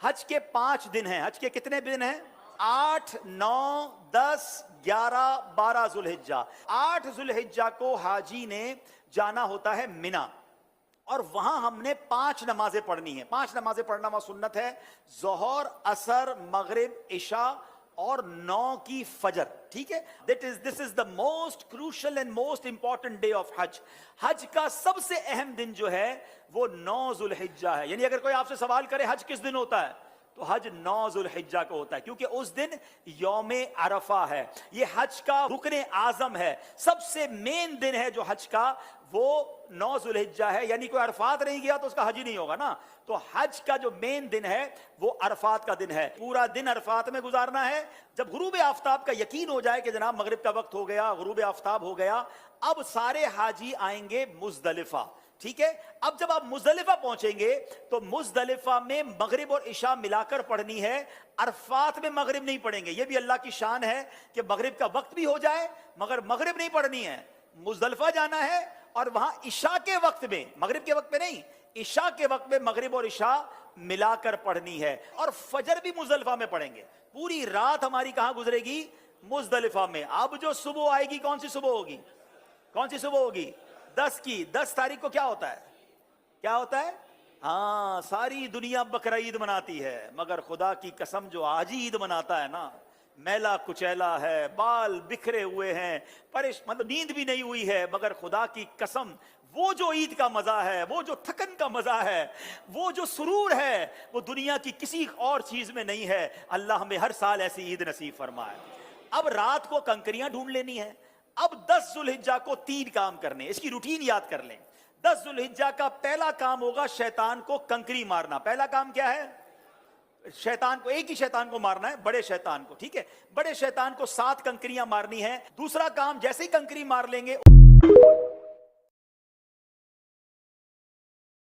حج کے 5 دن ہیں. حج کے کتنے دن ہیں؟ 8 9 10 11 12 ذوالحجہ. 8 ذوالحجہ کو حاجی نے جانا ہوتا ہے مینا، اور وہاں ہم نے 5 نمازیں پڑھنی ہیں. 5 نمازیں پڑھنا وہاں سنت ہے: ظہر، عصر، مغرب، عشاء اور 9 کی فجر. ٹھیک ہے، this is the most crucial and most important day of Hajj. حج کا سب سے اہم دن جو ہے وہ 9 ذوالحجہ ہے. یعنی اگر کوئی آپ سے سوال کرے حج کس دن ہوتا ہے، تو حج 9 ذوالحجہ کو ہوتا ہے، کیونکہ اس دن یوم عرفہ ہے. یہ حج کا رکن اعظم ہے، سب سے مین دن ہے جو حج کا، وہ 9 ذوالحجہ ہے. یعنی کوئی عرفات نہیں گیا تو اس کا حج ہی نہیں ہوگا نا. تو حج کا جو مین دن ہے وہ عرفات کا دن ہے. پورا دن عرفات میں گزارنا ہے. جب غروب آفتاب کا یقین ہو جائے کہ جناب مغرب کا وقت ہو گیا، غروب آفتاب ہو گیا، اب سارے حاجی آئیں گے مزدلفہ. ٹھیک ہے، اب جب آپ مزدلفہ پہنچیں گے تو مزدلفہ میں مغرب اور عشاء ملا کر پڑھنی ہے. عرفات میں مغرب نہیں پڑھیں گے. یہ بھی اللہ کی شان ہے کہ مغرب کا وقت بھی ہو جائے مگر مغرب نہیں پڑھنی ہے. مزدلفہ جانا ہے اور وہاں عشاء کے وقت میں، مغرب کے وقت میں نہیں، عشاء کے وقت میں مغرب اور عشاء ملا کر پڑھنی ہے. اور فجر بھی مزدلفہ میں پڑھیں گے. پوری رات ہماری کہاں گزرے گی؟ مزدلفہ میں. اب جو صبح آئے گی، کون سی صبح ہوگی؟ کون سی صبح ہوگی؟ 10 کی. 10 تاریخ کو کیا ہوتا ہے؟ کیا ہوتا ہے؟ ہاں، ساری دنیا بقرعید مناتی ہے مگر خدا کی قسم جو آج عید مناتا ہے نا، میلا کچیلا ہے، بال بکھرے ہوئے ہیں، مطلب نیند بھی نہیں ہوئی ہے، مگر خدا کی قسم وہ جو عید کا مزہ ہے، وہ جو تھکن کا مزہ ہے، وہ جو سرور ہے، وہ دنیا کی کسی اور چیز میں نہیں ہے. اللہ ہمیں ہر سال ایسی عید نصیب فرمائے. اب رات کو کنکریاں ڈھونڈ لینی ہے. اب 10 ذوالحجہ کو 3 کام کرنے، اس کی روٹین یاد کر لیں. 10 ذوالحجہ کا پہلا کام ہوگا شیطان کو کنکری مارنا. پہلا کام کیا ہے؟ شیطان کو، ایک ہی شیطان کو مارنا ہے، بڑے شیطان کو. ٹھیک ہے، بڑے شیطان کو 7 کنکریاں مارنی ہیں. دوسرا کام، جیسے ہی کنکری مار لیں گے